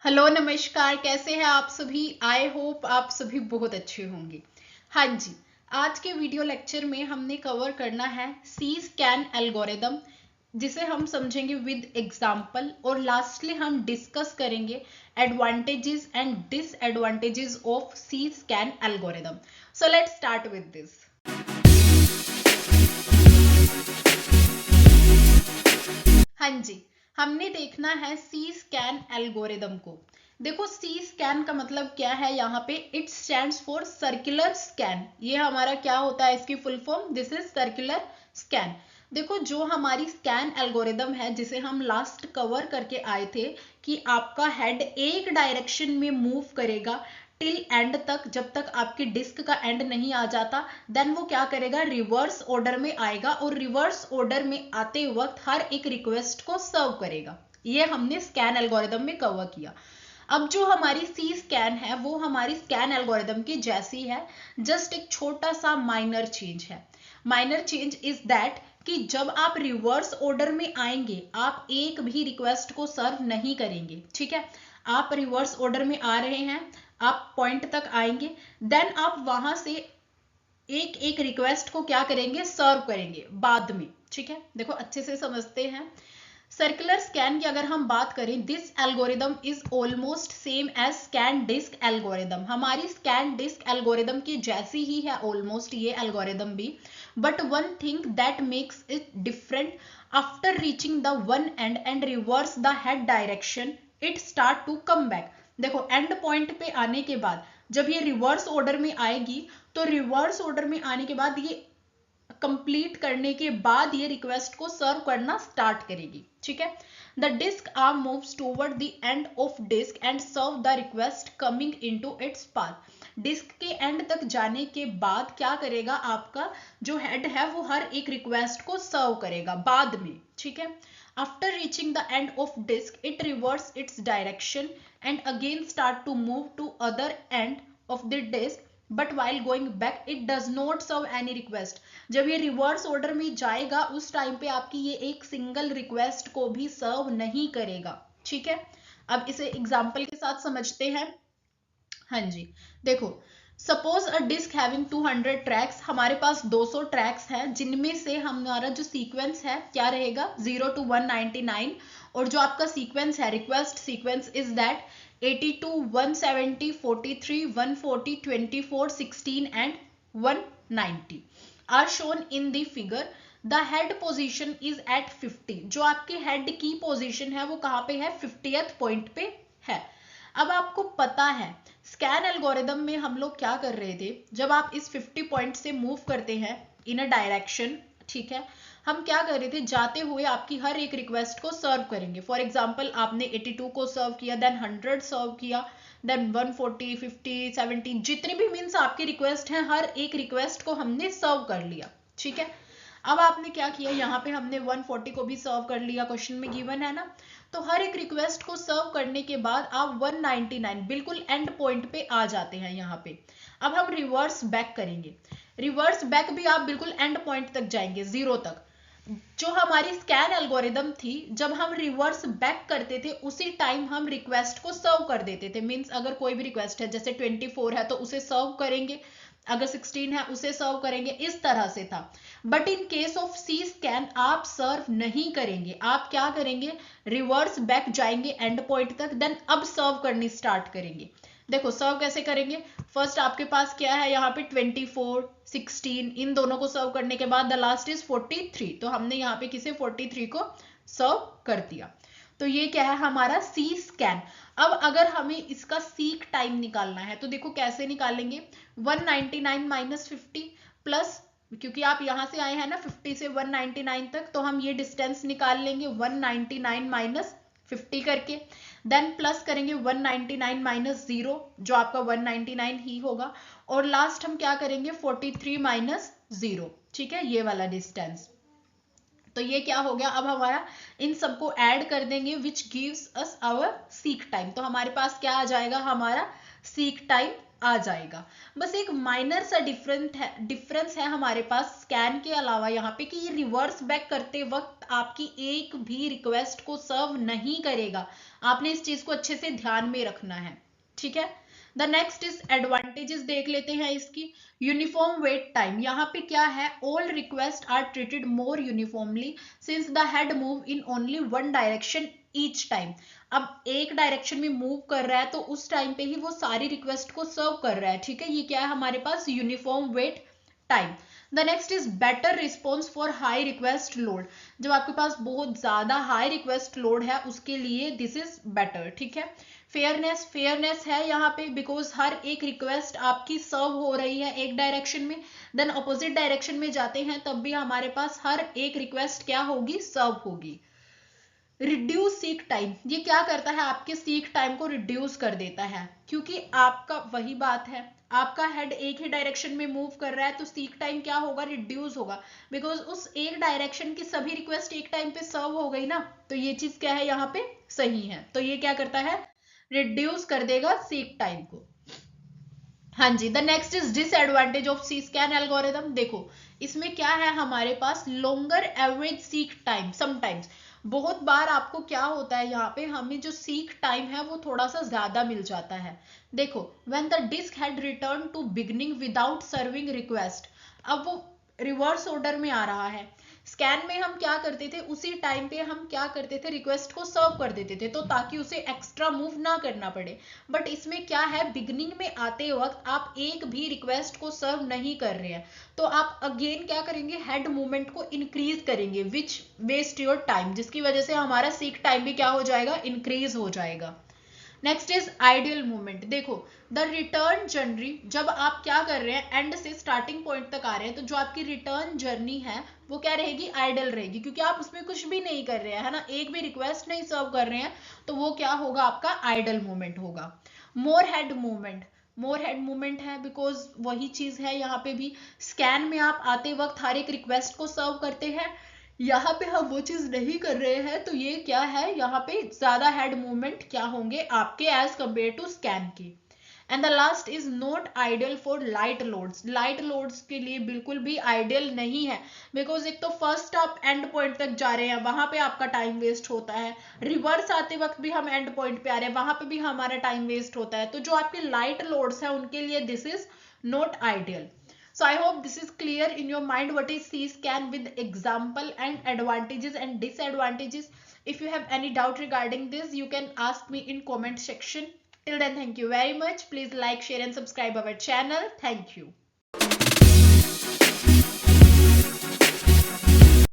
Hello नमस्कार, कैसे हैं आप सभी। आई होप आप सभी बहुत अच्छे होंगे। हाँ जी, आज के वीडियो लेक्चर में हमने कवर करना है सी स्कैन एल्गोरिदम, जिसे हम समझेंगे विद एग्जाम्पल, और लास्टली हम डिस्कस करेंगे advantages and disadvantages of C scan algorithm. So let's start with this. हाँ जी, हमने देखना है सी स्कैन एल्गोरिदम को। देखो, सी स्कैन का मतलब क्या है यहाँ पे। It stands for circular scan. ये हमारा क्या होता है, इसकी full form, this is circular scan. देखो, जो हमारी स्कैन एल्गोरिदम है, जिसे हम लास्ट कवर करके आए थे कि आपका हेड एक डायरेक्शन में मूव करेगा टिल एंड तक, जब तक आपकी डिस्क का एंड नहीं आ जाता, देन वो क्या करेगा, रिवर्स ऑर्डर में आएगा और रिवर्स ऑर्डर में आते वक्त हर एक रिक्वेस्ट को सर्व करेगा। ये हमने स्कैन एल्गोरिदम में कवर किया। अब जो हमारी सी स्कैन है वो हमारी स्कैन एल्गोरिदम की जैसी है, जस्ट एक छोटा सा माइनर चेंज है। माइनर चेंज इज दैट कि जब आप रिवर्स ऑर्डर में आएंगे आप एक भी रिक्वेस्ट को सर्व नहीं करेंगे। ठीक है, आप रिवर्स ऑर्डर में आ रहे हैं, आप पॉइंट तक आएंगे, देन आप वहां से एक एक रिक्वेस्ट को क्या करेंगे, सर्व करेंगे बाद में। ठीक है, देखो अच्छे से समझते हैं। सर्कुलर स्कैन की अगर हम बात करें, this algorithm is almost same as scan disk algorithm. हमारी स्कैन डिस्क एल्गोरिदम की जैसी ही है ऑलमोस्ट ये एल्गोरिदम भी, but one thing that makes it different, after reaching the one end and reverse the head direction it start to come back. देखो, end point पे आने के बाद जब ये रिवर्स ऑर्डर में आएगी, तो रिवर्स ऑर्डर में आने के बाद ये कंप्लीट करने के बाद ये रिक्वेस्ट को सर्व करना स्टार्ट करेगी। ठीक है, the disk arm moves toward the end of disk and serve the request coming into its path. Disk के एंड तक जाने के बाद क्या करेगा, आपका जो हेड है वो हर एक रिक्वेस्ट को सर्व करेगा बाद में। ठीक है, after reaching the end of disk it reverse its direction and again start to move to other end of the disk, but while going back it does not serve any request. जब ये reverse order में जाएगा उस time पे आपकी ये एक single request को भी सर्व नहीं करेगा। ठीक है, अब इसे एग्जांपल के साथ समझते हैं। हाँ जी, देखो, suppose a disk having 200 tracks. हमारे पास 200 ट्रैक्स हैं, जिनमें से हमारा जो सीक्वेंस है क्या रहेगा, 0 to 199। और जो आपका सीक्वेंस है, request sequence is that 82, 170, 43, 140, 24, 16 and 190 are shown in the figure. The head position is at 50। जो आपके हेड की पोजीशन है वो कहाँ पे है, 50th पॉइंट पे है। अब आपको पता है स्कैन एल्गोरिदम में हम लोग क्या कर रहे थे, जब आप इस 50 पॉइंट से मूव करते हैं इन अ डायरेक्शन, ठीक है, हम क्या कर रहे थे, जाते हुए आपकी हर एक रिक्वेस्ट को सर्व करेंगे। फॉर एग्जांपल आपने 82 को सर्व किया, देन 100 सर्व किया, देन 140, 50, 70, जितनी भी मीन्स आपकी रिक्वेस्ट है, हर एक रिक्वेस्ट को हमने सर्व कर लिया। ठीक है, अब आपने क्या किया, यहाँ पे हमने 140 को भी सर्व कर लिया, क्वेश्चन में गिवन है ना। तो हर एक रिक्वेस्ट को सर्व करने के बाद आप 199 बिल्कुल एंड पॉइंट पे आ जाते हैं यहाँ पे। अब हम रिवर्स बैक करेंगे, रिवर्स बैक भी आप बिल्कुल एंड पॉइंट तक जाएंगे, 0 तक। जो हमारी स्कैन एल्गोरिदम थी, जब हम रिवर्स बैक करते थे उसी टाइम हम रिक्वेस्ट को सर्व कर देते थे। मींस अगर कोई भी रिक्वेस्ट है, जैसे 24 है तो उसे सर्व करेंगे, अगर 16 है उसे सर्व करेंगे, इस तरह से था। But in case of C scan आप सर्व नहीं करेंगे, आप क्या करेंगे, रिवर्स बैक जाएंगे एंड पॉइंट तक, देन अब सर्व करनी स्टार्ट करेंगे। देखो सर्व कैसे करेंगे, फर्स्ट आपके पास क्या है यहाँ पे 24, 16, इन दोनों को सर्व करने के बाद द लास्ट इज 43। तो हमने यहाँ पे किसे 43 को सर्व कर दिया। तो ये क्या है हमारा सी स्कैन। अब अगर हमें इसका सीक टाइम निकालना है तो देखो कैसे निकालेंगे, 199 माइनस 50 प्लस, क्योंकि आप यहां से आए हैं ना 50 से 199 तक, तो हम ये डिस्टेंस निकाल लेंगे 199 माइनस 50 करके, देन प्लस करेंगे 199 माइनस 0 जो आपका 199 ही होगा, और लास्ट हम क्या करेंगे 43 माइनस 0। ठीक है, ये वाला डिस्टेंस। तो ये क्या हो गया, अब हमारा इन सबको ऐड कर देंगे which gives us our seek time. तो हमारे पास क्या आ जाएगा, हमारा सीक टाइम आ जाएगा। बस एक माइनर सा डिफरेंस है हमारे पास स्कैन के अलावा यहाँ पे कि ये रिवर्स बैक करते वक्त आपकी एक भी रिक्वेस्ट को सर्व नहीं करेगा। आपने इस चीज को अच्छे से ध्यान में रखना है, ठीक है। द नेक्स्ट इज एडवांटेजेस देख लेते हैं इसकी। यूनिफॉर्म वेट टाइम, यहाँ पे क्या है, all request are treated more uniformly since the head move in only one direction each time. अब एक डायरेक्शन में मूव कर रहा है तो उस टाइम पे ही वो सारी रिक्वेस्ट को सर्व कर रहा है, ठीक है। ये क्या है हमारे पास, uniform wait time. The next is better response for high request load, जब आपके पास बहुत ज्यादा हाई रिक्वेस्ट लोड है उसके लिए दिस इज बेटर, ठीक है। फेयरनेस है यहाँ पे बिकॉज हर एक रिक्वेस्ट आपकी सर्व हो रही है एक डायरेक्शन में, देन अपोजिट डायरेक्शन में जाते हैं तब भी हमारे पास हर एक रिक्वेस्ट क्या होगी, सर्व होगी। रिड्यूस सीक टाइम, ये क्या करता है, आपके सीक टाइम को रिड्यूस कर देता है, क्योंकि आपका वही बात है, आपका हेड एक ही डायरेक्शन में मूव कर रहा है तो सीक टाइम क्या होगा, रिड्यूस होगा, बिकॉज उस एक डायरेक्शन की सभी रिक्वेस्ट एक टाइम पे सर्व हो गई ना। तो ये चीज क्या है यहाँ पे सही है, तो ये क्या करता है, रिड्यूस कर देगा सीक टाइम को। हाँ जी, the next is disadvantage of C scan algorithm. देखो इसमें क्या है हमारे पास, longer average seek time sometimes. बहुत बार आपको क्या होता है यहाँ पे, हमें जो सीक टाइम है वो थोड़ा सा ज्यादा मिल जाता है। देखो when the disk had return to beginning without serving request, अब वो रिवर्स ऑर्डर में आ रहा है। स्कैन में हम क्या करते थे, उसी टाइम पे हम क्या करते थे, रिक्वेस्ट को सर्व कर देते थे तो ताकि उसे एक्स्ट्रा मूव ना करना पड़े। बट इसमें क्या है, बिगनिंग में आते वक्त आप एक भी रिक्वेस्ट को सर्व नहीं कर रहे हैं तो आप अगेन क्या करेंगे, हेड मूवमेंट को इंक्रीज करेंगे विच वेस्ट योर टाइम, जिसकी वजह से हमारा सीक टाइम भी क्या हो जाएगा, इंक्रीज हो जाएगा। Next is ideal movement. देखो द रिटर्न जर्नी, जब आप क्या कर रहे हैं, एंड से स्टार्टिंग पॉइंट तक आ रहे हैं तो जो आपकी रिटर्न जर्नी है वो क्या रहेगी, आइडल रहेगी, क्योंकि आप उसमें कुछ भी नहीं कर रहे हैं, है ना, एक भी रिक्वेस्ट नहीं सर्व कर रहे हैं तो वो क्या होगा, आपका आइडल मूवमेंट होगा। मोर हेड मूवमेंट है बिकॉज वही चीज है यहाँ पे भी, स्कैन में आप आते वक्त हर एक रिक्वेस्ट को सर्व करते हैं, यहाँ पे हम वो चीज नहीं कर रहे हैं तो ये क्या है, यहाँ पे ज्यादा हेड मूवमेंट क्या होंगे आपके एज कंपेयर टू स्कैन के। And the last is not ideal for light loads के लिए बिल्कुल भी आइडियल नहीं है, बिकॉज एक तो फर्स्ट आप एंड पॉइंट तक जा रहे हैं वहां पे आपका टाइम वेस्ट होता है, रिवर्स आते वक्त भी हम एंड पॉइंट पे आ रहे हैं वहां पे भी हमारा टाइम वेस्ट होता है, तो जो आपके लाइट लोड्स है उनके लिए this is not ideal. So I hope this is clear in your mind what is C-scan with example and advantages and disadvantages. If you have any doubt regarding this, you can ask me in comment section. Till then, thank you very much. Please like, share and subscribe our channel. Thank you.